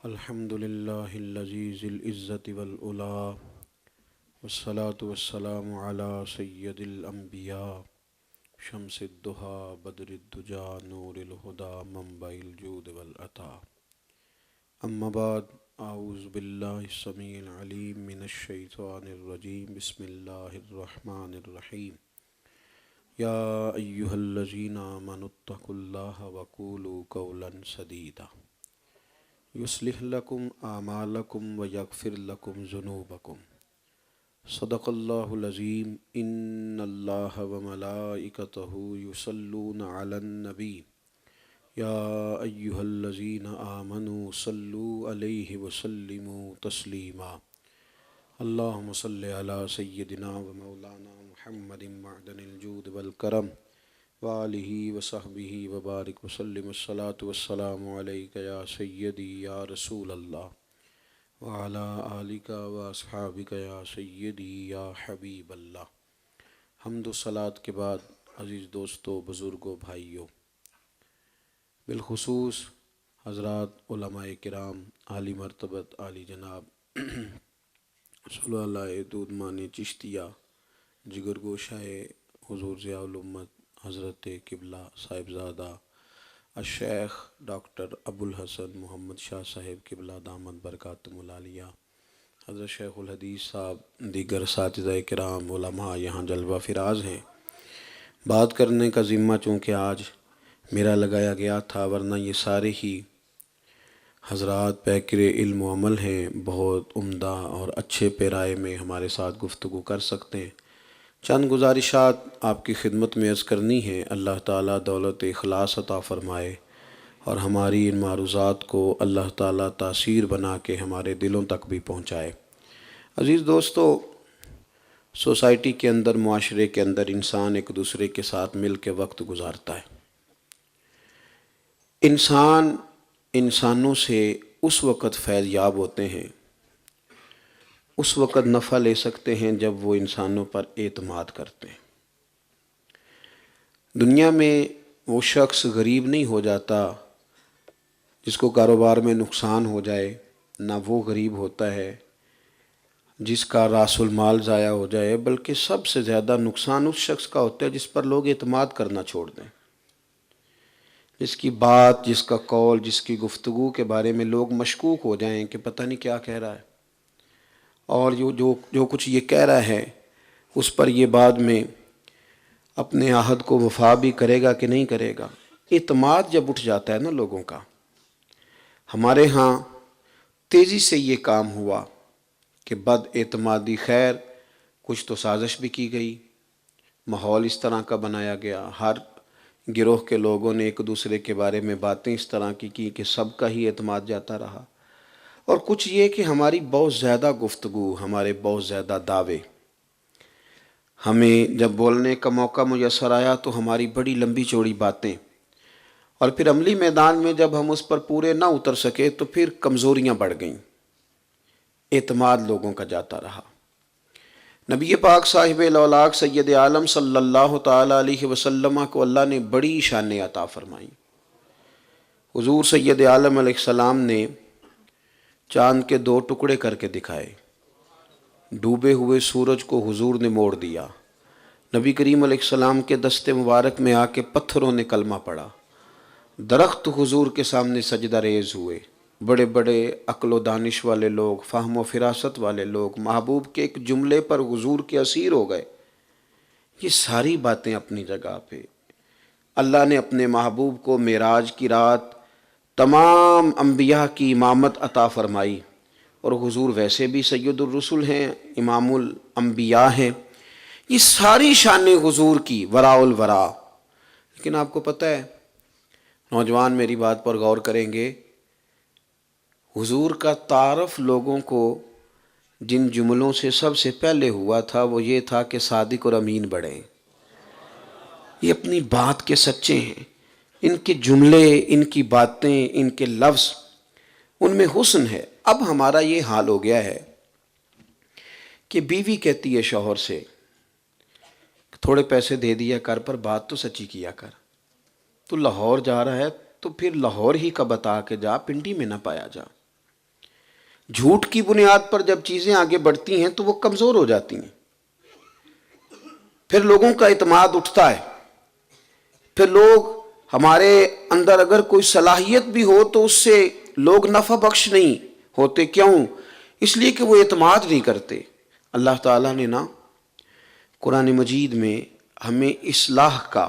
الحمد للہ العزیز العزت والعلا والصلاة والسلام علی سید الانبیاء شمس الضحا بدر الدجا نور الہدا منبع الجود والعطا اما بعد اعوذ باللہ السمیع العلیم من الشیطان الرجیم بسم اللہ الرحمن الرحیم یا ایہا الذین آمنوا اتقوا اللہ وقولوا قولا سدیدا یصلح لکم اعمالکم ویغفر لکم ذنوبکم صدق اللہ العظیم ان اللہ وملائکتہ یصلون علی النبی یا ایہا الذین آمنوا صلوا علیہ وسلموا تسلیما اللہم صلی علی سیدنا ومولانا محمد معدن الجود والکرم وآلہ وصحبہ وبارک وسلم الصلاۃ والسلام علیک یا سیدی یا رسول اللہ وعلی آلک واصحابک یا سیدی یا حبیب اللہ۔ حمد و صلاۃ کے بعد عزیز دوستو، بزرگوں، بھائیوں، بالخصوص حضرات علماء کرام، عالی مرتبت، عالی جناب صلی اللہ دود مانی چشتیہ، جگر گوشہ حضور ضیاء الامت حضرت قبلہ صاحبزادہ الشیخ ڈاکٹر ابو الحسن محمد شاہ صاحب قبلہ دامت برکاتہم العالیہ، حضرت شیخ الحدیث صاحب، دیگر اساتذہ کرام، علماء یہاں جلوہ فراز ہیں۔ بات کرنے کا ذمہ چونکہ آج میرا لگایا گیا تھا، ورنہ یہ سارے ہی حضرات پیکر علم و عمل ہیں، بہت عمدہ اور اچھے پیرائے میں ہمارے ساتھ گفتگو کر سکتے ہیں۔ چند گزارشات آپ کی خدمت میں عرض کرنی ہے۔ اللہ تعالیٰ دولت اخلاص عطا فرمائے اور ہماری ان معروضات کو اللہ تعالیٰ تاثیر بنا کے ہمارے دلوں تک بھی پہنچائے۔ عزیز دوستو، سوسائٹی کے اندر، معاشرے کے اندر انسان ایک دوسرے کے ساتھ مل کے وقت گزارتا ہے۔ انسان انسانوں سے اس وقت فیض یاب ہوتے ہیں، اس وقت نفع لے سکتے ہیں جب وہ انسانوں پر اعتماد کرتے ہیں۔ دنیا میں وہ شخص غریب نہیں ہو جاتا جس کو کاروبار میں نقصان ہو جائے، نہ وہ غریب ہوتا ہے جس کا راس المال ضائع ہو جائے، بلکہ سب سے زیادہ نقصان اس شخص کا ہوتا ہے جس پر لوگ اعتماد کرنا چھوڑ دیں، جس کی بات، جس کا قول، جس کی گفتگو کے بارے میں لوگ مشکوک ہو جائیں کہ پتہ نہیں کیا کہہ رہا ہے، اور جو کچھ یہ کہہ رہا ہے اس پر یہ بعد میں اپنے عہد کو وفا بھی کرے گا کہ نہیں کرے گا۔ اعتماد جب اٹھ جاتا ہے نا لوگوں کا، ہمارے ہاں تیزی سے یہ کام ہوا کہ بد اعتمادی، خیر کچھ تو سازش بھی کی گئی، ماحول اس طرح کا بنایا گیا، ہر گروہ کے لوگوں نے ایک دوسرے کے بارے میں باتیں اس طرح کی کہ سب کا ہی اعتماد جاتا رہا، اور کچھ یہ کہ ہماری بہت زیادہ گفتگو، ہمارے بہت زیادہ دعوے، ہمیں جب بولنے کا موقع میسر آیا تو ہماری بڑی لمبی چوڑی باتیں، اور پھر عملی میدان میں جب ہم اس پر پورے نہ اتر سکے تو پھر کمزوریاں بڑھ گئیں، اعتماد لوگوں کا جاتا رہا۔ نبی پاک صاحب الاولاق سید عالم صلی اللہ تعالیٰ علیہ وسلم کو اللہ نے بڑی شانیں عطا فرمائیں۔ حضور سید عالم علیہ السلام نے چاند کے 2 ٹکڑے کر کے دکھائے، ڈوبے ہوئے سورج کو حضور نے موڑ دیا، نبی کریم علیہ السلام کے دست مبارک میں آ کے پتھروں نے کلمہ پڑھا، درخت حضور کے سامنے سجدہ ریز ہوئے، بڑے بڑے عقل و دانش والے لوگ، فہم و فراست والے لوگ محبوب کے ایک جملے پر حضور کے اسیر ہو گئے۔ یہ ساری باتیں اپنی جگہ پہ، اللہ نے اپنے محبوب کو معراج کی رات تمام انبیاء کی امامت عطا فرمائی، اور حضور ویسے بھی سید الرسل ہیں، امام الانبیاء ہیں، یہ ساری شانیں حضور کی، وراء الورا۔ لیکن آپ کو پتہ ہے، نوجوان میری بات پر غور کریں گے، حضور کا تعارف لوگوں کو جن جملوں سے سب سے پہلے ہوا تھا وہ یہ تھا کہ صادق اور امین بڑھیں۔ یہ اپنی بات کے سچے ہیں، ان کے جملے، ان کی باتیں، ان کے لفظ، ان میں حسن ہے۔ اب ہمارا یہ حال ہو گیا ہے کہ بیوی کہتی ہے شوہر سے تھوڑے پیسے دے دیا کر، پر بات تو سچی کیا کر، تو لاہور جا رہا ہے تو پھر لاہور ہی کا بتا کے جا، پنڈی میں نہ پایا جا۔ جھوٹ کی بنیاد پر جب چیزیں آگے بڑھتی ہیں تو وہ کمزور ہو جاتی ہیں، پھر لوگوں کا اعتماد اٹھتا ہے، پھر لوگ ہمارے اندر اگر کوئی صلاحیت بھی ہو تو اس سے لوگ نفع بخش نہیں ہوتے. کیوں؟ اس لیے کہ وہ اعتماد نہیں کرتے. اللہ تعالیٰ نے نا قرآن مجید میں ہمیں اصلاح کا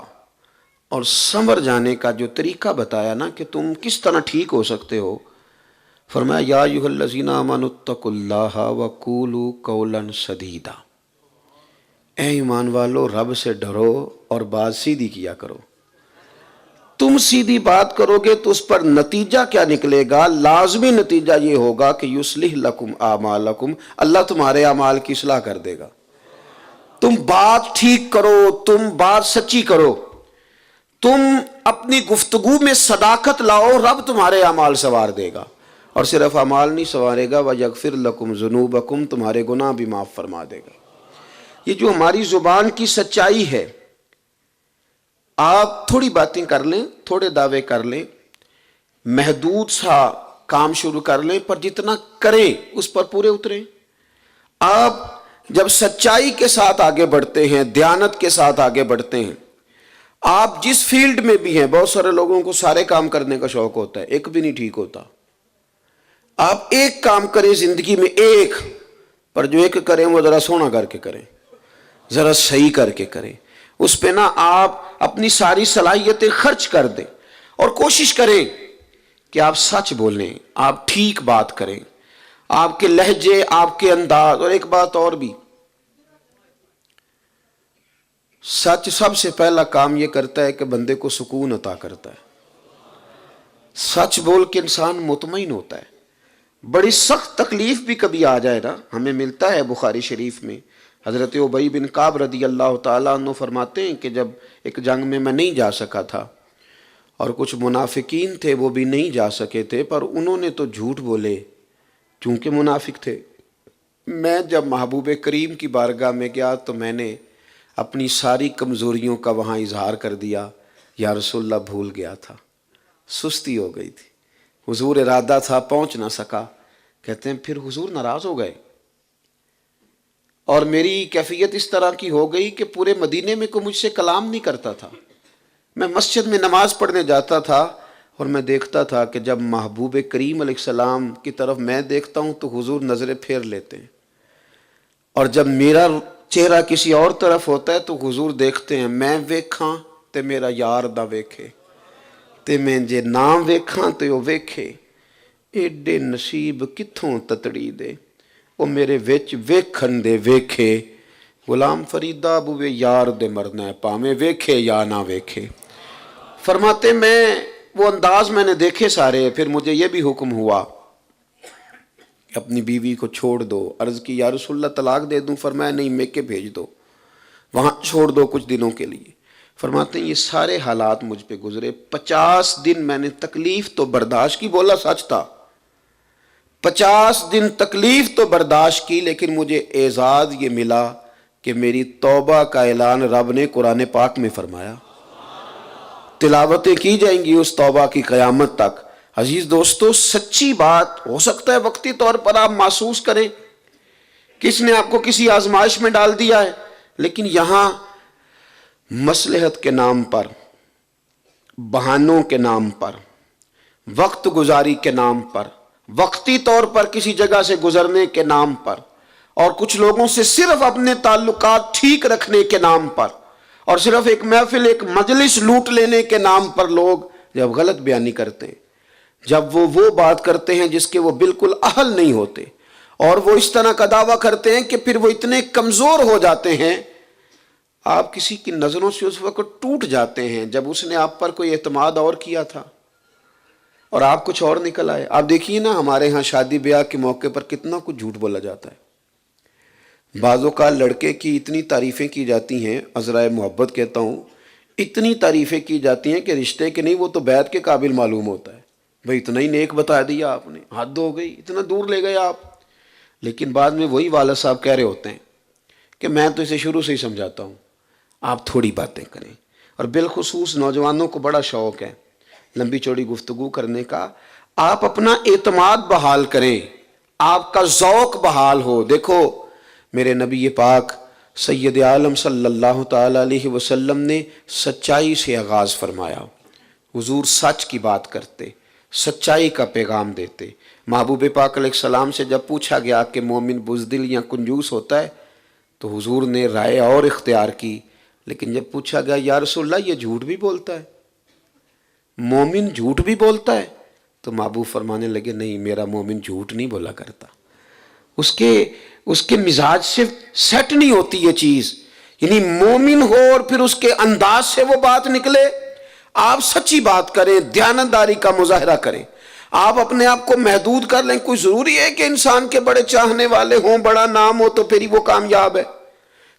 اور سنور جانے کا جو طریقہ بتایا نا کہ تم کس طرح ٹھیک ہو سکتے ہو، فرمایا یا ایھا الذین آمنوا اتقوا اللہ وقولوا قولا سدیدا. اے ایمان والو، رب سے ڈرو اور بات سیدھی کیا کرو. تم سیدھی بات کرو گے تو اس پر نتیجہ کیا نکلے گا؟ لازمی نتیجہ یہ ہوگا کہ یصلح لکم اعمالکم، اللہ تمہارے اعمال کی اصلاح کر دے گا. تم بات ٹھیک کرو، تم بات سچی کرو، تم اپنی گفتگو میں صداقت لاؤ، رب تمہارے اعمال سنوار دے گا. اور صرف اعمال نہیں سنوارے گا، وَيَغْفِرْ لَكُمْ ذُنُوبَكُمْ، تمہارے گناہ بھی معاف فرما دے گا. یہ جو ہماری زبان کی سچائی ہے، آپ تھوڑی باتیں کر لیں، تھوڑے دعوے کر لیں، محدود سا کام شروع کر لیں، پر جتنا کریں اس پر پورے اتریں. آپ جب سچائی کے ساتھ آگے بڑھتے ہیں، دیانت کے ساتھ آگے بڑھتے ہیں، آپ جس فیلڈ میں بھی ہیں، بہت سارے لوگوں کو سارے کام کرنے کا شوق ہوتا ہے، ایک بھی نہیں ٹھیک ہوتا. آپ ایک کام کریں زندگی میں، ایک، پر جو ایک کریں وہ ذرا سونا کر کے کریں، ذرا صحیح کر کے کریں. اس پہ نا آپ اپنی ساری صلاحیتیں خرچ کر دیں اور کوشش کریں کہ آپ سچ بولیں، آپ ٹھیک بات کریں، آپ کے لہجے، آپ کے انداز. اور ایک بات اور بھی، سچ سب سے پہلا کام یہ کرتا ہے کہ بندے کو سکون عطا کرتا ہے. سچ بول کے انسان مطمئن ہوتا ہے. بڑی سخت تکلیف بھی کبھی آ جائے نا، ہمیں ملتا ہے بخاری شریف میں، حضرت ابی بن کعب رضی اللہ تعالیٰ عنہ فرماتے ہیں کہ جب ایک جنگ میں نہیں جا سکا تھا اور کچھ منافقین تھے وہ بھی نہیں جا سکے تھے، پر انہوں نے تو جھوٹ بولے چونکہ منافق تھے. میں جب محبوب کریم کی بارگاہ میں گیا تو میں نے اپنی ساری کمزوریوں کا وہاں اظہار کر دیا. یا رسول اللہ، بھول گیا تھا، سستی ہو گئی تھی، حضور ارادہ تھا پہنچ نہ سکا. کہتے ہیں پھر حضور ناراض ہو گئے اور میری کیفیت اس طرح کی ہو گئی کہ پورے مدینے میں کوئی مجھ سے کلام نہیں کرتا تھا. میں مسجد میں نماز پڑھنے جاتا تھا اور میں دیکھتا تھا کہ جب محبوب کریم علیہ السلام کی طرف میں دیکھتا ہوں تو حضور نظریں پھیر لیتے ہیں، اور جب میرا چہرہ کسی اور طرف ہوتا ہے تو حضور دیکھتے ہیں، میں ویکھاں تے میرا یار نہ ویکھے، تے میں جے نہ ویکھاں تے وہ ویکھے. ایڈے نصیب کتھوں تتڑی دے، وہ میرے وچ ویکھن دے ویکھے. غلام فریدہ بوے یار دے مرنا ہے، پاویں ویکھے یا نہ ویکھے. فرماتے میں وہ انداز میں نے دیکھے سارے. پھر مجھے یہ بھی حکم ہوا کہ اپنی بیوی کو چھوڑ دو. عرض کی یا رسول اللہ طلاق دے دوں؟ فرمایا نہیں، میکے بھیج دو، وہاں چھوڑ دو کچھ دنوں کے لیے. فرماتے ہیں یہ سارے حالات مجھ پہ گزرے. 50 دن میں نے تکلیف تو برداشت کی، بولا سچ تھا، 50 دن تکلیف تو برداشت کی، لیکن مجھے اعزاز یہ ملا کہ میری توبہ کا اعلان رب نے قرآن پاک میں فرمایا. تلاوتیں کی جائیں گی اس توبہ کی قیامت تک. عزیز دوستو، سچی بات ہو سکتا ہے وقتی طور پر آپ محسوس کریں کس نے آپ کو کسی آزمائش میں ڈال دیا ہے، لیکن یہاں مصلحت کے نام پر، بہانوں کے نام پر، وقت گزاری کے نام پر، وقتی طور پر کسی جگہ سے گزرنے کے نام پر، اور کچھ لوگوں سے صرف اپنے تعلقات ٹھیک رکھنے کے نام پر، اور صرف ایک محفل، ایک مجلس لوٹ لینے کے نام پر لوگ جب غلط بیانی کرتے ہیں، جب وہ بات کرتے ہیں جس کے وہ بالکل اہل نہیں ہوتے، اور وہ اس طرح کا دعویٰ کرتے ہیں کہ پھر وہ اتنے کمزور ہو جاتے ہیں، آپ کسی کی نظروں سے اس وقت ٹوٹ جاتے ہیں جب اس نے آپ پر کوئی اعتماد اور کیا تھا اور آپ کچھ اور نکل آئے. آپ دیکھیے نا ہمارے ہاں شادی بیاہ کے موقع پر کتنا کچھ جھوٹ بولا جاتا ہے. بعضوں کا لڑکے کی اتنی تعریفیں کی جاتی ہیں، عذرائے محبت کہتا ہوں، اتنی تعریفیں کی جاتی ہیں کہ رشتے کے نہیں وہ تو بیعت کے قابل معلوم ہوتا ہے. بھئی اتنا ہی نیک بتا دیا آپ نے، حد ہو گئی، اتنا دور لے گئے آپ. لیکن بعد میں وہی والد صاحب کہہ رہے ہوتے ہیں کہ میں تو اسے شروع سے ہی سمجھاتا ہوں آپ تھوڑی باتیں کریں. اور بالخصوص نوجوانوں کو بڑا شوق ہے لمبی چوڑی گفتگو کرنے کا. آپ اپنا اعتماد بحال کریں، آپ کا ذوق بحال ہو. دیکھو میرے نبی پاک سید عالم صلی اللہ تعالی علیہ وسلم نے سچائی سے آغاز فرمایا. حضور سچ کی بات کرتے، سچائی کا پیغام دیتے. محبوب پاک علیہ السلام سے جب پوچھا گیا کہ مومن بزدل یا کنجوس ہوتا ہے تو حضور نے رائے اور اختیار کی. لیکن جب پوچھا گیا یا رسول اللہ یہ جھوٹ بھی بولتا ہے، مومن جھوٹ بھی بولتا ہے، تو محبوب فرمانے لگے نہیں، میرا مومن جھوٹ نہیں بولا کرتا. اس کے مزاج سے سیٹ نہیں ہوتی یہ چیز. یعنی مومن ہو اور پھر اس کے انداز سے وہ بات نکلے. آپ سچی بات کریں، دیانتداری کا مظاہرہ کریں. آپ اپنے آپ کو محدود کر لیں. کوئی ضروری ہے کہ انسان کے بڑے چاہنے والے ہوں، بڑا نام ہو تو پھر ہی وہ کامیاب ہے؟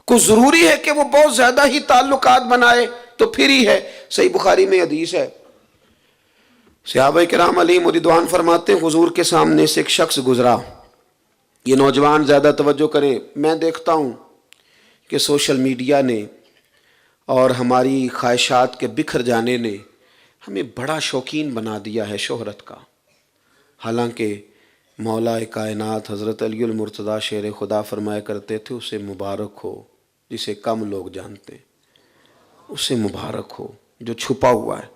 کوئی ضروری ہے کہ وہ بہت زیادہ ہی تعلقات بنائے تو پھر ہی ہے؟ صحیح بخاری میں حدیث ہے، صحابہ کرام علیہم رضوان فرماتے ہیں حضور کے سامنے سے ایک شخص گزرا. یہ نوجوان زیادہ توجہ کریں. میں دیکھتا ہوں کہ سوشل میڈیا نے اور ہماری خواہشات کے بکھر جانے نے ہمیں بڑا شوقین بنا دیا ہے شہرت کا. حالانکہ مولا کائنات حضرت علی المرتضیٰ شیر خدا فرمایا کرتے تھے اسے مبارک ہو جسے کم لوگ جانتے ہیں، اسے مبارک ہو جو چھپا ہوا ہے،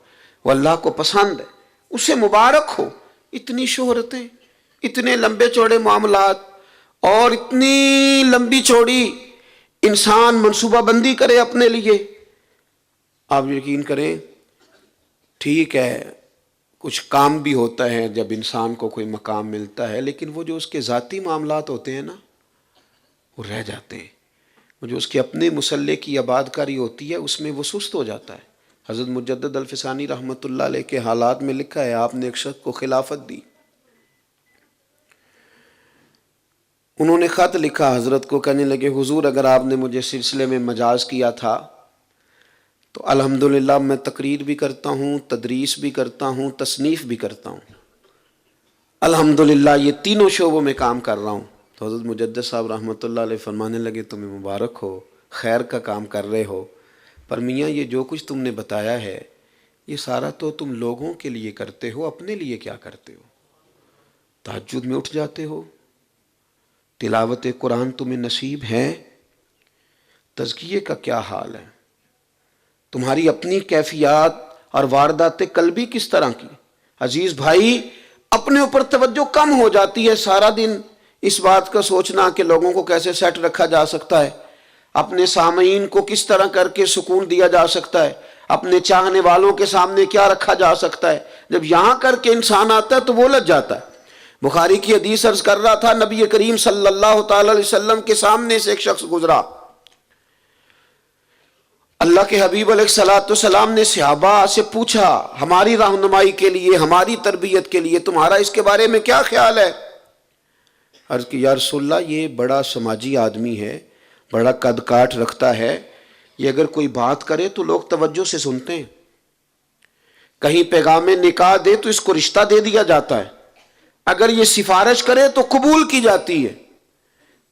وہ اللہ کو پسند ہے، اسے مبارک ہو. اتنی شہرتیں، اتنے لمبے چوڑے معاملات اور اتنی لمبی چوڑی انسان منصوبہ بندی کرے اپنے لیے. آپ یقین کریں ٹھیک ہے کچھ کام بھی ہوتا ہے جب انسان کو کوئی مقام ملتا ہے، لیکن وہ جو اس کے ذاتی معاملات ہوتے ہیں نا وہ رہ جاتے ہیں. وہ جو اس کے اپنے مسلح کی آباد کاری ہوتی ہے اس میں وہ سست ہو جاتا ہے. حضرت مجدد الفسانی رحمۃ اللہ علیہ کے حالات میں لکھا ہے آپ نے ایک شخص کو خلافت دی. انہوں نے خط لکھا حضرت کو، کہنے لگے حضور اگر آپ نے مجھے سلسلے میں مجاز کیا تھا تو الحمدللہ میں تقریر بھی کرتا ہوں، تدریس بھی کرتا ہوں، تصنیف بھی کرتا ہوں، الحمدللہ یہ تینوں شعبوں میں کام کر رہا ہوں. تو حضرت مجدد صاحب رحمۃ اللہ علیہ فرمانے لگے تمہیں مبارک ہو، خیر کا کام کر رہے ہو، پر میاں یہ جو کچھ تم نے بتایا ہے یہ سارا تو تم لوگوں کے لیے کرتے ہو، اپنے لیے کیا کرتے ہو؟ تہجد میں اٹھ جاتے ہو، تلاوت قرآن تمہیں نصیب ہے، تزکیے کا کیا حال ہے؟ تمہاری اپنی کیفیات اور واردات قلبی کس طرح کی؟ عزیز بھائی اپنے اوپر توجہ کم ہو جاتی ہے. سارا دن اس بات کا سوچنا کہ لوگوں کو کیسے سیٹ رکھا جا سکتا ہے، اپنے سامعین کو کس طرح کر کے سکون دیا جا سکتا ہے، اپنے چاہنے والوں کے سامنے کیا رکھا جا سکتا ہے. جب یہاں کر کے انسان آتا ہے تو وہ لج جاتا ہے. بخاری کی حدیث عرض کر رہا تھا نبی کریم صلی اللہ تعالی علیہ وسلم کے سامنے سے ایک شخص گزرا. اللہ کے حبیب علیہ الصلوۃ والسلام نے صحابہ سے پوچھا ہماری رہنمائی کے لیے، ہماری تربیت کے لیے تمہارا اس کے بارے میں کیا خیال ہے؟ عرض کی یا رسول اللہ یہ بڑا سماجی آدمی ہے، بڑا قد کاٹ رکھتا ہے، یہ اگر کوئی بات کرے تو لوگ توجہ سے سنتے ہیں، کہیں پیغام نکاح دے تو اس کو رشتہ دے دیا جاتا ہے، اگر یہ سفارش کرے تو قبول کی جاتی ہے.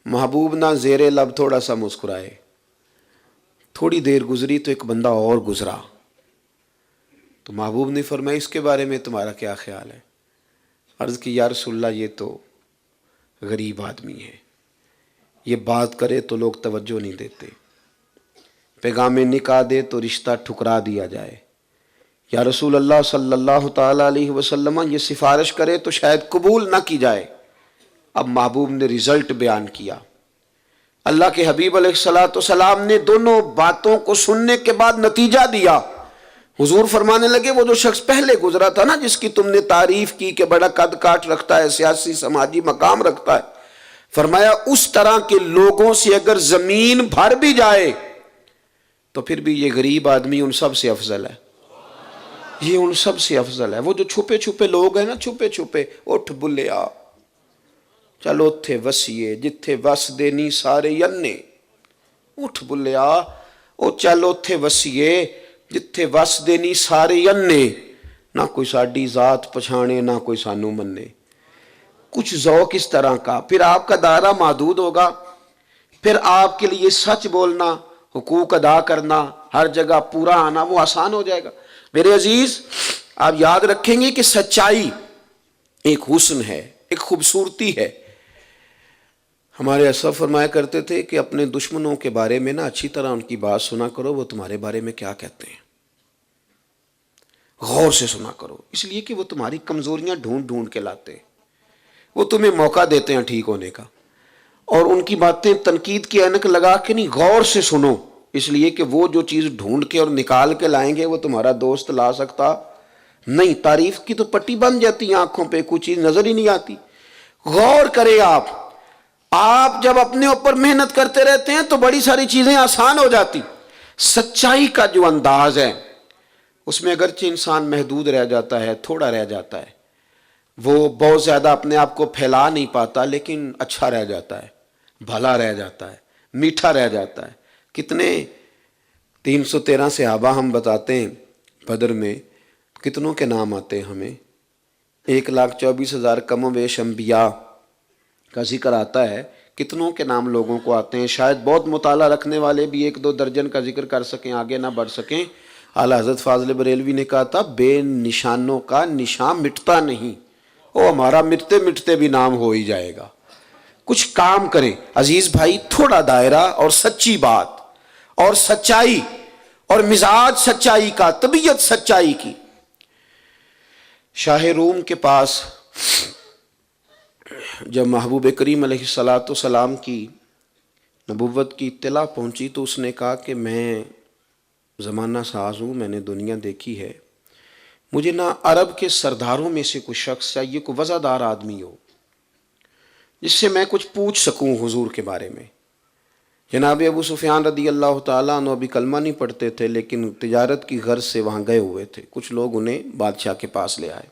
محبوب نہ زیر لب تھوڑا سا مسکرائے. تھوڑی دیر گزری تو ایک بندہ اور گزرا تو محبوب نے فرمایا اس کے بارے میں تمہارا کیا خیال ہے؟ عرض کی یا رسول اللہ یہ تو غریب آدمی ہے، یہ بات کرے تو لوگ توجہ نہیں دیتے، پیغام نکاح دے تو رشتہ ٹھکرا دیا جائے. یا رسول اللہ صلی اللہ تعالی علیہ وسلم یہ سفارش کرے تو شاید قبول نہ کی جائے. اب محبوب نے رزلٹ بیان کیا. اللہ کے حبیب علیہ الصلوۃ والسلام نے دونوں باتوں کو سننے کے بعد نتیجہ دیا. حضور فرمانے لگے وہ جو شخص پہلے گزرا تھا نا جس کی تم نے تعریف کی کہ بڑا قد کاٹ رکھتا ہے، سیاسی سماجی مقام رکھتا ہے، فرمایا اس طرح کے لوگوں سے اگر زمین بھر بھی جائے تو پھر بھی یہ غریب آدمی ان سب سے افضل ہے. یہ ان سب سے افضل ہے. وہ جو چھپے چھپے لوگ ہیں نا، چھپے چھپے اٹھ بلیا چلو اتھے وسیے جتھے وس دینی سارے ینے، اٹھ بلیا او چلو اتھے وسیے جتھے وس دینی سارے ینے، نہ کوئی ساڈی ذات پچھانے نہ کوئی سانو منے. کچھ ذوق اس طرح کا، پھر آپ کا دائرہ محدود ہوگا، پھر آپ کے لیے سچ بولنا، حقوق ادا کرنا، ہر جگہ پورا آنا وہ آسان ہو جائے گا. میرے عزیز آپ یاد رکھیں گے کہ سچائی ایک حسن ہے، ایک خوبصورتی ہے، ہمارے اسلاف فرمایا کرتے تھے کہ اپنے دشمنوں کے بارے میں نا اچھی طرح ان کی بات سنا کرو، وہ تمہارے بارے میں کیا کہتے ہیں غور سے سنا کرو، اس لیے کہ وہ تمہاری کمزوریاں ڈھونڈ ڈھونڈ کے لاتے ہیں، وہ تمہیں موقع دیتے ہیں ٹھیک ہونے کا، اور ان کی باتیں تنقید کی اینک لگا کے نہیں، غور سے سنو، اس لیے کہ وہ جو چیز ڈھونڈ کے اور نکال کے لائیں گے وہ تمہارا دوست لا سکتا نہیں۔ تعریف کی تو پٹی بن جاتی ہے آنکھوں پہ، کوئی چیز نظر ہی نہیں آتی۔ غور کرے آپ جب اپنے اوپر محنت کرتے رہتے ہیں تو بڑی ساری چیزیں آسان ہو جاتی۔ سچائی کا جو انداز ہے اس میں اگرچہ انسان محدود رہ جاتا ہے، تھوڑا رہ جاتا ہے، وہ بہت زیادہ اپنے آپ کو پھیلا نہیں پاتا، لیکن اچھا رہ جاتا ہے، بھلا رہ جاتا ہے، میٹھا رہ جاتا ہے۔ کتنے 313 صحابہ ہم بتاتے ہیں بدر میں، کتنوں کے نام آتے ہیں ہمیں؟ 1,24,000 کم و بیش انبیاء کا ذکر آتا ہے، کتنوں کے نام لوگوں کو آتے ہیں۔ شاید بہت مطالعہ رکھنے والے بھی 1-2 درجن کا ذکر کر سکیں، آگے نہ بڑھ سکیں۔ اعلیٰ حضرت فاضل بریلوی نے کہا تھا بے نشانوں کا نشان مٹتا نہیں، وہ ہمارا مٹتے مٹتے بھی نام ہو ہی جائے گا۔ کچھ کام کریں عزیز بھائی، تھوڑا دائرہ اور سچی بات اور سچائی اور مزاج سچائی کا، طبیعت سچائی کی۔ شاہ روم کے پاس جب محبوب کریم علیہ السلام کی نبوت کی اطلاع پہنچی تو اس نے کہا کہ میں زمانہ ساز ہوں، میں نے دنیا دیکھی ہے، مجھے نہ عرب کے سرداروں میں سے کوئی شخص چاہیے، کوئی وزادار آدمی ہو جس سے میں کچھ پوچھ سکوں حضور کے بارے میں۔ جناب ابو سفیان رضی اللہ تعالیٰ عنہ ابھی کلمہ نہیں پڑھتے تھے، لیکن تجارت کی غرض سے وہاں گئے ہوئے تھے، کچھ لوگ انہیں بادشاہ کے پاس لے آئے۔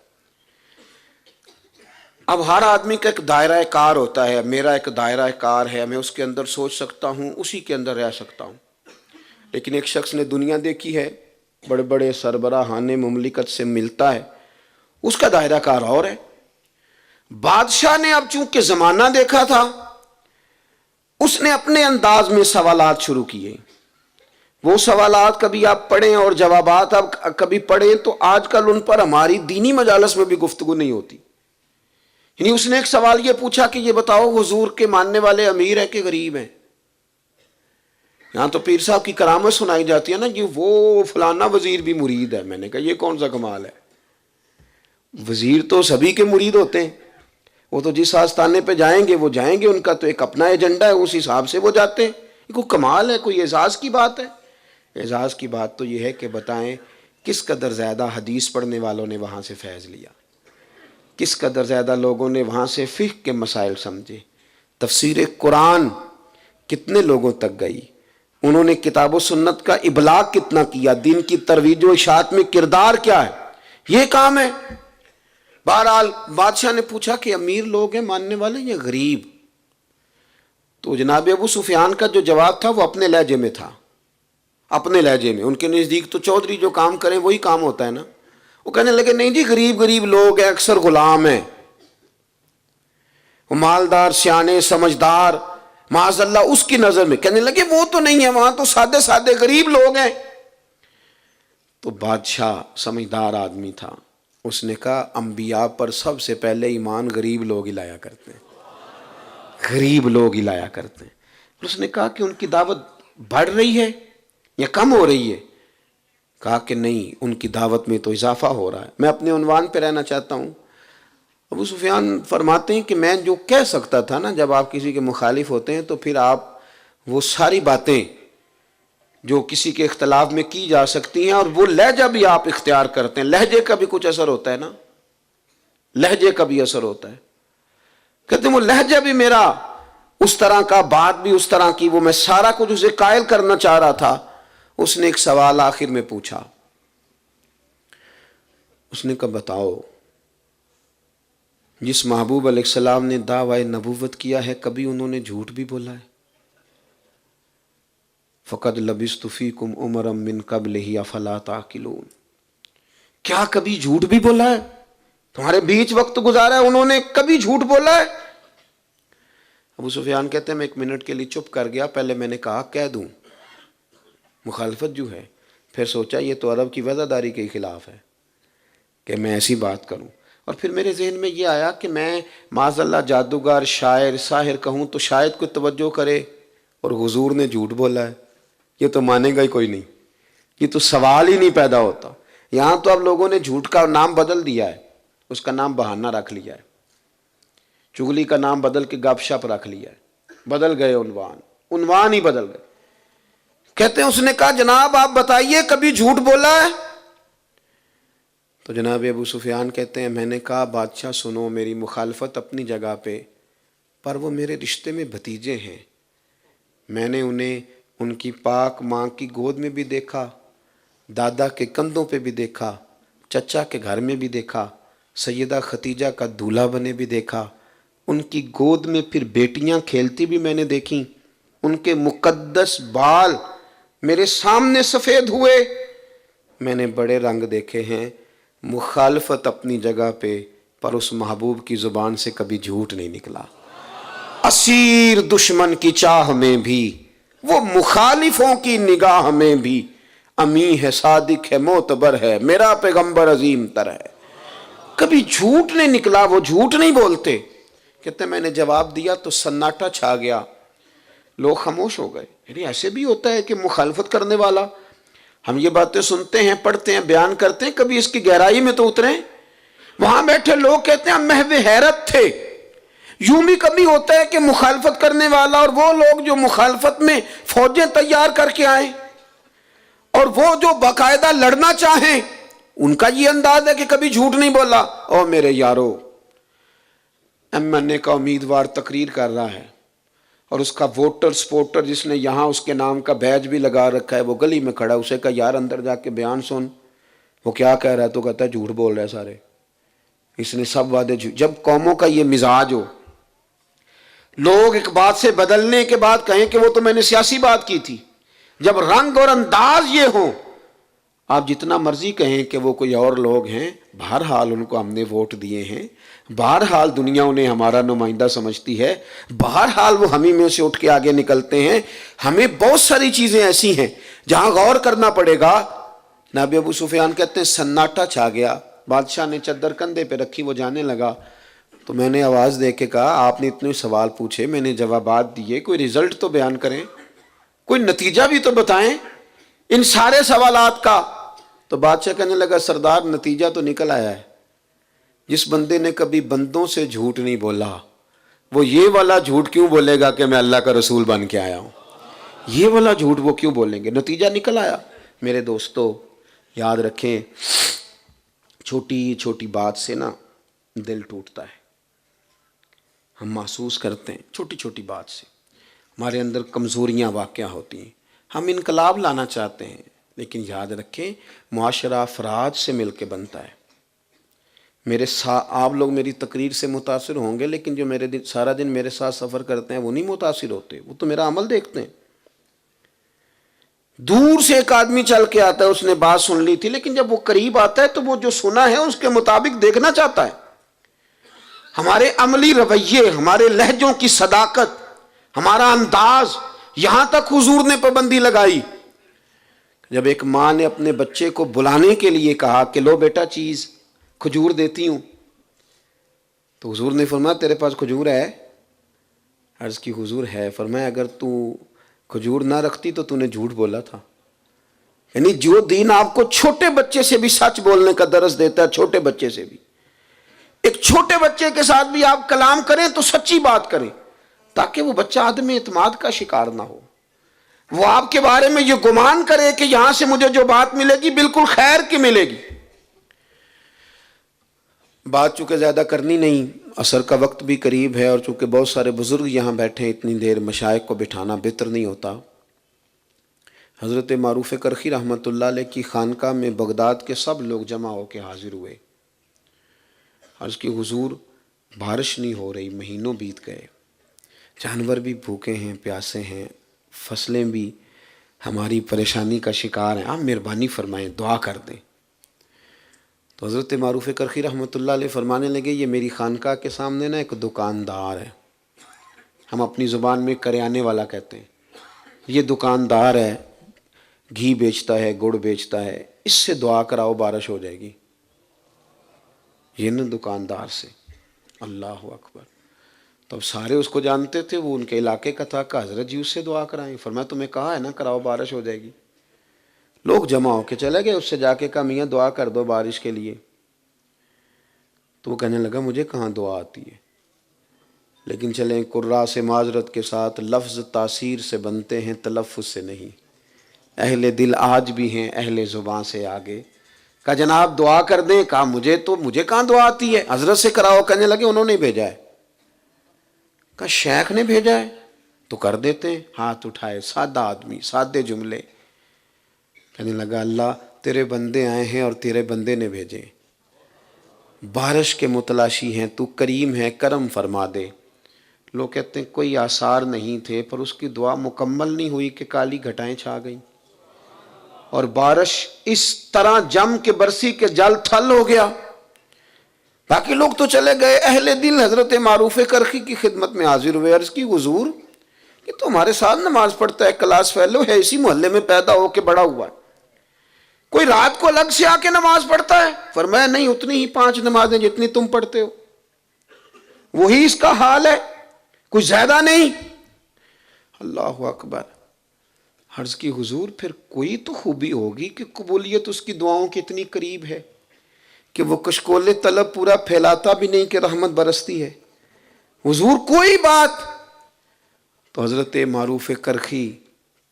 اب ہر آدمی کا ایک دائرہ کار ہوتا ہے، میرا ایک دائرہ کار ہے، میں اس کے اندر سوچ سکتا ہوں، اسی کے اندر رہ سکتا ہوں۔ لیکن ایک شخص نے دنیا دیکھی ہے، بڑے بڑے سربراہان مملکت سے ملتا ہے، اس کا دائرہ کار اور ہے۔ بادشاہ نے اب چونکہ زمانہ دیکھا تھا، اس نے اپنے انداز میں سوالات شروع کیے۔ وہ سوالات کبھی آپ پڑھیں اور جوابات آپ کبھی پڑھیں تو آج کل ان پر ہماری دینی مجالس میں بھی گفتگو نہیں ہوتی۔ یعنی اس نے ایک سوال یہ پوچھا کہ یہ بتاؤ حضور کے ماننے والے امیر ہیں کہ غریب ہیں؟ یہاں تو پیر صاحب کی کرامت سنائی جاتی ہے نا، یہ وہ فلانا وزیر بھی مرید ہے۔ میں نے کہا یہ کون سا کمال ہے؟ وزیر تو سبھی کے مرید ہوتے ہیں، وہ تو جس آستانے پہ جائیں گے وہ جائیں گے، ان کا تو ایک اپنا ایجنڈا ہے، اس حساب سے وہ جاتے ہیں۔ یہ کوئی کمال ہے، کوئی اعزاز کی بات ہے؟ اعزاز کی بات تو یہ ہے کہ بتائیں کس قدر زیادہ حدیث پڑھنے والوں نے وہاں سے فیض لیا، کس قدر زیادہ لوگوں نے وہاں سے فقہ کے مسائل سمجھے، تفسیر قرآن کتنے لوگوں تک گئی، انہوں نے کتاب و سنت کا ابلاغ کتنا کیا، دین کی ترویج و اشاعت میں کردار کیا ہے، یہ کام ہے۔ بہرحال بادشاہ نے پوچھا کہ امیر لوگ ہیں ماننے والے یا غریب؟ تو جناب ابو سفیان کا جو جواب تھا وہ اپنے لہجے میں تھا، اپنے لہجے میں۔ ان کے نزدیک تو چودھری جو کام کریں وہی کام ہوتا ہے نا۔ وہ کہنے لگے نہیں جی، غریب غریب لوگ ہیں، اکثر غلام ہیں، وہ مالدار سیانے سمجھدار معاذ اللہ اس کی نظر میں، کہنے لگے وہ تو نہیں ہے، وہاں تو سادے سادے غریب لوگ ہیں۔ تو بادشاہ سمجھدار آدمی تھا، اس نے کہا انبیاء پر سب سے پہلے ایمان غریب لوگ ہی لایا کرتے ہیں، غریب لوگ ہی لایا کرتے ہیں۔ اس نے کہا کہ ان کی دعوت بڑھ رہی ہے یا کم ہو رہی ہے؟ کہا کہ نہیں، ان کی دعوت میں تو اضافہ ہو رہا ہے۔ میں اپنے عنوان پہ رہنا چاہتا ہوں۔ ابو سفیان فرماتے ہیں کہ میں جو کہہ سکتا تھا نا، جب آپ کسی کے مخالف ہوتے ہیں تو پھر آپ وہ ساری باتیں جو کسی کے اختلاف میں کی جا سکتی ہیں، اور وہ لہجہ بھی آپ اختیار کرتے ہیں، لہجے کا بھی کچھ اثر ہوتا ہے نا، لہجے کا بھی اثر ہوتا ہے۔ کہتے ہیں وہ لہجہ بھی میرا اس طرح کا، بات بھی اس طرح کی، وہ میں سارا کچھ اسے قائل کرنا چاہ رہا تھا۔ اس نے ایک سوال آخر میں پوچھا، اس نے کہا بتاؤ جس محبوب علیہ السلام نے دعوی نبوت کیا ہے کبھی انہوں نے جھوٹ بھی بولا ہے؟ فقد لبثت فیکم عمرا من قبلہ افلا تعقلون، کیا کبھی جھوٹ بھی بولا ہے؟ تمہارے بیچ وقت گزارا ہے، انہوں نے کبھی جھوٹ بولا ہے؟ ابو سفیان کہتے ہیں میں 1 منٹ کے لیے چپ کر گیا، پہلے میں نے کہا کہہ دوں مخالفت جو ہے، پھر سوچا یہ تو عرب کی وزاداری کے خلاف ہے کہ میں ایسی بات کروں۔ اور پھر میرے ذہن میں یہ آیا کہ میں معاذ اللہ جادوگر، شاعر، ساحر کہوں تو شاید کوئی توجہ کرے، اور حضور نے جھوٹ بولا ہے، یہ تو مانے گا ہی کوئی نہیں، یہ تو سوال ہی نہیں پیدا ہوتا۔ یہاں تو اب لوگوں نے جھوٹ کا نام بدل دیا ہے، اس کا نام بہانہ رکھ لیا ہے، چغلی کا نام بدل کے گپ شپ رکھ لیا ہے، بدل گئے عنوان ہی بدل گئے۔ کہتے ہیں اس نے کہا جناب آپ بتائیے کبھی جھوٹ بولا ہے؟ تو جناب ابو سفیان کہتے ہیں میں نے کہا بادشاہ سنو، میری مخالفت اپنی جگہ پہ، پر وہ میرے رشتے میں بھتیجے ہیں، میں نے انہیں ان کی پاک ماں کی گود میں بھی دیکھا، دادا کے کندھوں پہ بھی دیکھا، چچا کے گھر میں بھی دیکھا، سیدہ ختیجہ کا دولہا بنے بھی دیکھا، ان کی گود میں پھر بیٹیاں کھیلتی بھی میں نے دیکھیں، ان کے مقدس بال میرے سامنے سفید ہوئے، میں نے بڑے رنگ دیکھے ہیں۔ مخالفت اپنی جگہ پہ، پر اس محبوب کی زبان سے کبھی جھوٹ نہیں نکلا۔ اسیر دشمن کی چاہ میں بھی، وہ مخالفوں کی نگاہ میں بھی، امی ہے صادق ہے معتبر ہے، میرا پیغمبر عظیم تر ہے۔ کبھی جھوٹ نہیں نکلا، وہ جھوٹ نہیں بولتے۔ کہتے میں نے جواب دیا تو سناٹا چھا گیا، لوگ خاموش ہو گئے۔ یعنی ایسے بھی ہوتا ہے کہ مخالفت کرنے والا، ہم یہ باتیں سنتے ہیں، پڑھتے ہیں، بیان کرتے ہیں، کبھی اس کی گہرائی میں تو اتریں۔ وہاں بیٹھے لوگ کہتے ہیں ہم محو حیرت تھے۔ یوں بھی کبھی ہوتا ہے کہ مخالفت کرنے والا اور وہ لوگ جو مخالفت میں فوجیں تیار کر کے آئیں اور وہ جو باقاعدہ لڑنا چاہیں، ان کا یہ انداز ہے کہ کبھی جھوٹ نہیں بولا۔ او میرے یارو، ایم این اے کا امیدوار تقریر کر رہا ہے اور اس کا ووٹر سپورٹر جس نے یہاں اس کے نام کا بیج بھی لگا رکھا ہے، وہ گلی میں کھڑا، اسے کہا یار اندر جا کے بیان سن، وہ کیا کہہ رہا ہے؟ تو کہتا ہے جھوٹ بول رہے سارے، اس نے سب وعدے جھوٹ۔ جب قوموں کا یہ مزاج ہو، لوگ ایک بات سے بدلنے کے بعد کہیں کہ وہ تو میں نے سیاسی بات کی تھی، جب رنگ اور انداز یہ ہوں، آپ جتنا مرضی کہیں کہ وہ کوئی اور لوگ ہیں، بہرحال ان کو ہم نے ووٹ دیے ہیں، بہرحال دنیا انہیں ہمارا نمائندہ سمجھتی ہے، بہرحال وہ ہمیں میں سے اٹھ کے آگے نکلتے ہیں۔ ہمیں بہت ساری چیزیں ایسی ہیں جہاں غور کرنا پڑے گا۔ نبی ابو سفیان کہتے ہیں سناٹا چھا گیا، بادشاہ نے چادر کندھے پہ رکھی، وہ جانے لگا تو میں نے آواز دے کے کہا آپ نے اتنے سوال پوچھے، میں نے جوابات دیے، کوئی رزلٹ تو بیان کریں، کوئی نتیجہ بھی تو بتائیں ان سارے سوالات کا۔ تو بادشاہ کہنے لگا سردار نتیجہ تو نکل آیا ہے، جس بندے نے کبھی بندوں سے جھوٹ نہیں بولا وہ یہ والا جھوٹ کیوں بولے گا کہ میں اللہ کا رسول بن کے آیا ہوں؟ یہ والا جھوٹ وہ کیوں بولیں گے؟ نتیجہ نکل آیا۔ میرے دوستو یاد رکھیں، چھوٹی چھوٹی بات سے نا دل ٹوٹتا ہے، ہم محسوس کرتے ہیں چھوٹی چھوٹی بات سے ہمارے اندر کمزوریاں واقع ہوتی ہیں، ہم انقلاب لانا چاہتے ہیں، لیکن یاد رکھیں معاشرہ افراد سے مل کے بنتا ہے۔ آپ لوگ میری تقریر سے متاثر ہوں گے، لیکن جو سارا دن میرے ساتھ سفر کرتے ہیں وہ نہیں متاثر ہوتے، وہ تو میرا عمل دیکھتے ہیں۔ دور سے ایک آدمی چل کے آتا ہے، اس نے بات سن لی تھی، لیکن جب وہ قریب آتا ہے تو وہ جو سنا ہے اس کے مطابق دیکھنا چاہتا ہے۔ ہمارے عملی رویے، ہمارے لہجوں کی صداقت، ہمارا انداز، یہاں تک حضور نے پابندی لگائی۔ جب ایک ماں نے اپنے بچے کو بلانے کے لیے کہا کہ لو بیٹا چیز، کھجور دیتی ہوں، تو حضور نے فرمایا تیرے پاس کھجور ہے؟ عرض کی حضور ہے۔ فرمایا اگر تو کھجور نہ رکھتی تو نے جھوٹ بولا تھا۔ یعنی جو دین آپ کو چھوٹے بچے سے بھی سچ بولنے کا درس دیتا ہے، چھوٹے بچے سے بھی، ایک چھوٹے بچے کے ساتھ بھی آپ کلام کریں تو سچی بات کریں، تاکہ وہ بچہ عدم اعتماد کا شکار نہ ہو، وہ آپ کے بارے میں یہ گمان کرے کہ یہاں سے مجھے جو بات ملے گی بالکل خیر کی ملے گی۔ بات چونکہ زیادہ کرنی نہیں، عصر کا وقت بھی قریب ہے، اور چونکہ بہت سارے بزرگ یہاں بیٹھے ہیں، اتنی دیر مشائخ کو بٹھانا بہتر نہیں ہوتا۔ حضرت معروف کرخی رحمۃ اللہ علیہ کی خانقاہ میں بغداد کے سب لوگ جمع ہو کے حاضر ہوئے۔ عرض کی حضور بارش نہیں ہو رہی، مہینوں بیت گئے، جانور بھی بھوکے ہیں، پیاسے ہیں، فصلیں بھی ہماری پریشانی کا شکار ہیں، آپ مہربانی فرمائیں، دعا کر دیں۔ تو حضرت معروف کرخی رحمۃ اللہ علیہ فرمانے لگے یہ میری خانقاہ کے سامنے نا ایک دکاندار ہے، ہم اپنی زبان میں کریانے والا کہتے ہیں، یہ دکاندار ہے، گھی بیچتا ہے، گڑ بیچتا ہے، اس سے دعا کراؤ بارش ہو جائے گی۔ یہ نہ دکاندار سے. اللہ اکبر. تب سارے اس کو جانتے تھے، وہ ان کے علاقے کا تھا، کہ حضرت جی اس سے دعا کرائیں. فرمایا تمہیں کہا ہے نا کراؤ، بارش ہو جائے گی. لوگ جمع ہو کے چلے گئے، اس سے جا کے کہا میاں دعا کر دو بارش کے لیے. تو وہ کہنے لگا مجھے کہاں دعا آتی ہے، لیکن چلیں قراء سے معذرت کے ساتھ، لفظ تاثیر سے بنتے ہیں، تلفظ سے نہیں. اہل دل آج بھی ہیں اہل زباں سے آگے. کہا جناب دعا کر دیں. کہا مجھے کہاں دعا آتی ہے، حضرت سے کراؤ. کہنے لگے انہوں نے بھیجا ہے. کہا شیخ نے بھیجا ہے تو کر دیتے ہیں. ہاتھ اٹھائے، سادہ آدمی، سادے جملے. کہنے لگا اللہ تیرے بندے آئے ہیں اور تیرے بندے نے بھیجے، بارش کے متلاشی ہیں، تو کریم ہے، کرم فرما دے. لوگ کہتے ہیں کوئی آثار نہیں تھے، پر اس کی دعا مکمل نہیں ہوئی کہ کالی گھٹائیں چھا گئیں اور بارش اس طرح جم کے برسی کے جل تھل ہو گیا. باقی لوگ تو چلے گئے. اہل دل حضرت معروف کرخی کی خدمت میں حاضر ہوئے، عرض کی حضور یہ تو ہمارے ساتھ نماز پڑھتا ہے، کلاس فیلو ہے، اسی محلے میں پیدا ہو کے بڑا ہوا ہے، کوئی رات کو الگ سے آ کے نماز پڑھتا ہے؟ فرمایا نہیں، اتنی ہی 5 نمازیں جتنی تم پڑھتے ہو، وہی اس کا حال ہے، کچھ زیادہ نہیں. اللہ اکبر. عرض کی حضور پھر کوئی تو خوبی ہوگی کہ قبولیت اس کی دعاؤں کے اتنی قریب ہے کہ وہ کشکول طلب پورا پھیلاتا بھی نہیں کہ رحمت برستی ہے. حضور کوئی بات. تو حضرت معروف کرخی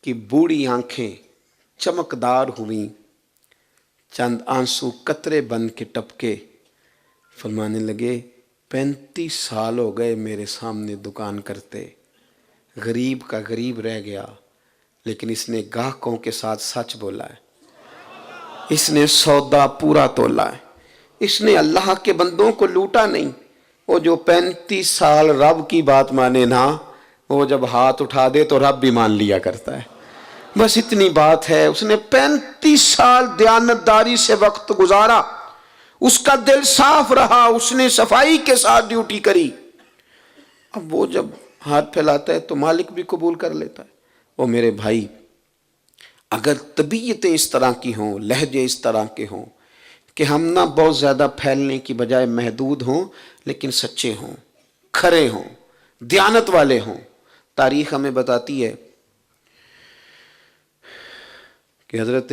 کی بوڑھی آنکھیں چمکدار ہوئیں، چند آنسو قطرے بن کے ٹپکے. فرمانے لگے 35 سال ہو گئے میرے سامنے دکان کرتے، غریب کا غریب رہ گیا، لیکن اس نے گاہکوں کے ساتھ سچ بولا ہے، اس نے سودا پورا تولا ہے، اس نے اللہ کے بندوں کو لوٹا نہیں. وہ جو 35 سال رب کی بات مانے نا، وہ جب ہاتھ اٹھا دے تو رب بھی مان لیا کرتا ہے. بس اتنی بات ہے. اس نے 35 سال دیانتداری سے وقت گزارا، اس کا دل صاف رہا، اس نے صفائی کے ساتھ ڈیوٹی کری. اب وہ جب ہاتھ پھیلاتا ہے تو مالک بھی قبول کر لیتا ہے. وہ میرے بھائی، اگر طبیعتیں اس طرح کی ہوں، لہجے اس طرح کے ہوں کہ ہم نہ بہت زیادہ پھیلنے کی بجائے محدود ہوں، لیکن سچے ہوں، کھرے ہوں، دیانت والے ہوں. تاریخ ہمیں بتاتی ہے کہ حضرت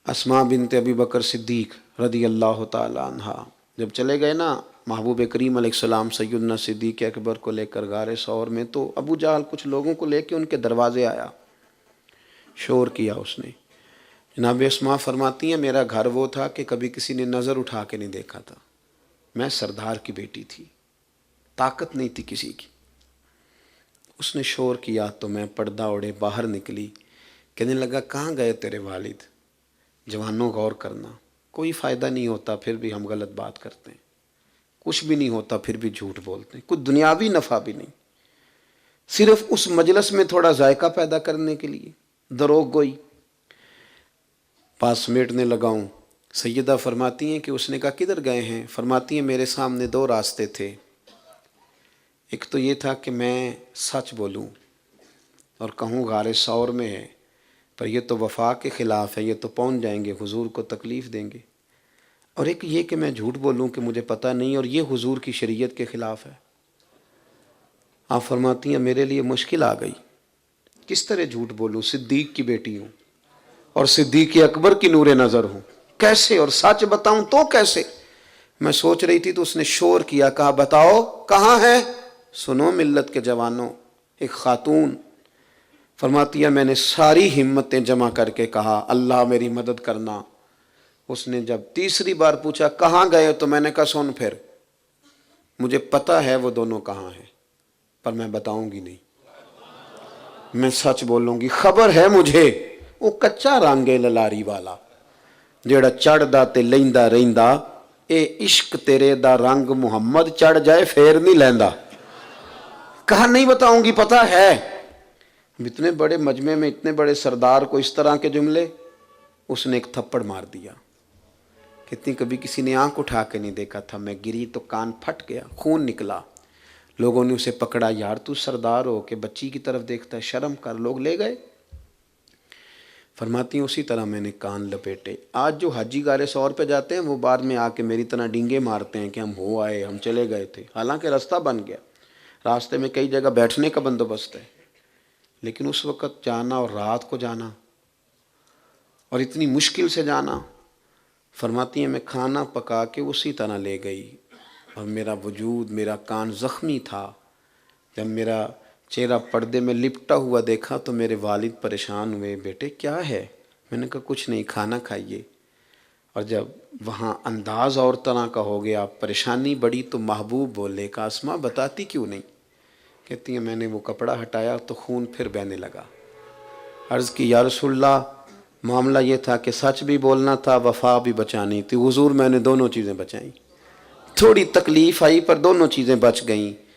اسماء بنت ابی بکر صدیق رضی اللہ تعالی عنہ جب چلے گئے نا محبوب کریم علیہ السلام سیدنا صدیق اکبر کو لے کر غار ثور میں، تو ابو جہل کچھ لوگوں کو لے کے ان کے دروازے آیا، شور کیا اس نے. جناب اسماء فرماتی ہیں میرا گھر وہ تھا کہ کبھی کسی نے نظر اٹھا کے نہیں دیکھا تھا، میں سردار کی بیٹی تھی، طاقت نہیں تھی کسی کی. اس نے شور کیا تو میں پردہ اوڑے باہر نکلی. کہنے لگا کہاں گئے تیرے والد؟ جوانوں غور کرنا، کوئی فائدہ نہیں ہوتا پھر بھی ہم غلط بات کرتے ہیں، کچھ بھی نہیں ہوتا پھر بھی جھوٹ بولتے ہیں، کچھ دنیاوی نفع بھی نہیں، صرف اس مجلس میں تھوڑا ذائقہ پیدا کرنے کے لیے دروغ گوئی. پاس سمیٹنے لگا ہوں. سیدہ فرماتی ہیں کہ اس نے کہا کدھر گئے ہیں؟ فرماتی ہیں میرے سامنے 2 راستے تھے. ایک تو یہ تھا کہ میں سچ بولوں اور کہوں غار ثور میں ہے، پر یہ تو وفا کے خلاف ہے، یہ تو پہنچ جائیں گے، حضور کو تکلیف دیں گے. اور ایک یہ کہ میں جھوٹ بولوں کہ مجھے پتہ نہیں، اور یہ حضور کی شریعت کے خلاف ہے. آپ فرماتی ہیں میرے لیے مشکل آ گئی، کس طرح جھوٹ بولوں؟ صدیق کی بیٹی ہوں اور صدیق اکبر کی نور نظر ہوں، کیسے؟ اور سچ بتاؤں تو کیسے؟ میں سوچ رہی تھی تو اس نے شور کیا، کہا بتاؤ کہاں ہے؟ سنو ملت کے جوانوں، ایک خاتون فرماتی ہے میں نے ساری ہمتیں جمع کر کے کہا اللہ میری مدد کرنا. اس نے جب تیسری بار پوچھا کہاں گئے تو میں نے کہا سن پھر، مجھے پتا ہے وہ دونوں کہاں ہیں، پر میں بتاؤں گی نہیں، میں سچ بولوں گی. خبر ہے مجھے وہ کچا رنگ ہے للاری والا جیڑا چڑھدا تے لیندا رہندا، اے عشق تیرے دا رنگ محمد چڑھ جائے پھر نہیں لیندا. کہا نہیں بتاؤں گی، پتہ ہے. اتنے بڑے مجمع میں اتنے بڑے سردار کو اس طرح کے جملے. اس نے ایک تھپڑ مار دیا. کتنی کبھی کسی نے آنکھ اٹھا کے نہیں دیکھا تھا، میں گری تو کان پھٹ گیا، خون نکلا. لوگوں نے اسے پکڑا، یار تو سردار ہو کے بچی کی طرف دیکھتا ہے، شرم کر. لوگ لے گئے. فرماتی ہیں اسی طرح میں نے کان لپیٹے۔ آج جو حاجی غار سور پہ جاتے ہیں وہ بعد میں آ کے میری طرح ڈینگے مارتے ہیں کہ ہم ہو آئے، ہم چلے گئے تھے، حالانکہ راستہ بن گیا، راستے میں کئی جگہ بیٹھنے کا بندوبست ہے، لیکن اس وقت جانا اور رات کو جانا اور اتنی مشکل سے جانا۔ فرماتی ہیں میں کھانا پکا کے اسی طرح لے گئی اور میرا وجود، میرا کان زخمی تھا۔ جب میرا چہرہ پردے میں لپٹا ہوا دیکھا تو میرے والد پریشان ہوئے، بیٹے کیا ہے؟ میں نے کہا کچھ نہیں، کھانا کھائیے۔ اور جب وہاں انداز اور طرح کا ہو گیا، پریشانی بڑی، تو محبوب بولے کہ اسماء بتاتی کیوں نہیں؟ کہتی ہیں میں نے وہ کپڑا ہٹایا تو خون پھر بہنے لگا۔ عرض کی یا رسول اللہ، معاملہ یہ تھا کہ سچ بھی بولنا تھا، وفا بھی بچانی تھی، حضور میں نے دونوں چیزیں بچائیں۔ تھوڑی تکلیف آئی پر دونوں چیزیں بچ گئیں۔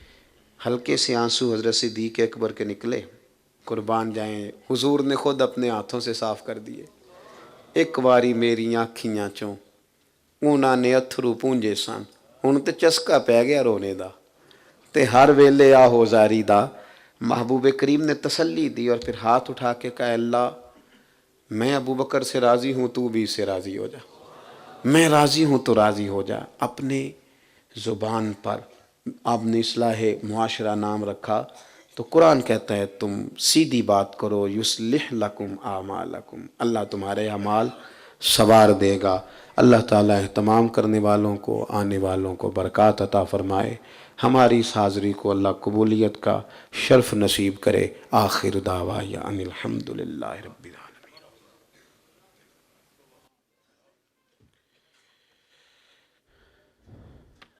ہلکے سے آنسو حضرت صدیق اکبر کے نکلے، قربان جائیں، حضور نے خود اپنے ہاتھوں سے صاف کر دیے۔ ایک واری میری آنکھیاں چوں انہاں نے اتھرو پونجے سن، ہن تے چسکا پی گیا رونے دا، تے ہر ویلے آہو زاری دا۔ محبوب کریم نے تسلی دی اور پھر ہاتھ اٹھا کے کہا اللہ میں ابو بکر سے راضی ہوں، تو بھی اس سے راضی ہو جا، میں راضی ہوں تو راضی ہو جا۔ اپنے زبان پر آپ نے اصلاح معاشرہ نام رکھا تو قرآن کہتا ہے تم سیدھی بات کرو، یصلح لکم اعمالکم، اللہ تمہارے اعمال سنوار دے گا۔ اللہ تعالیٰ اہتمام کرنے والوں کو، آنے والوں کو برکات عطا فرمائے، ہماری اس حاضری کو اللہ قبولیت کا شرف نصیب کرے۔ آخر دعوانا ان الحمدللہ رب العالمین۔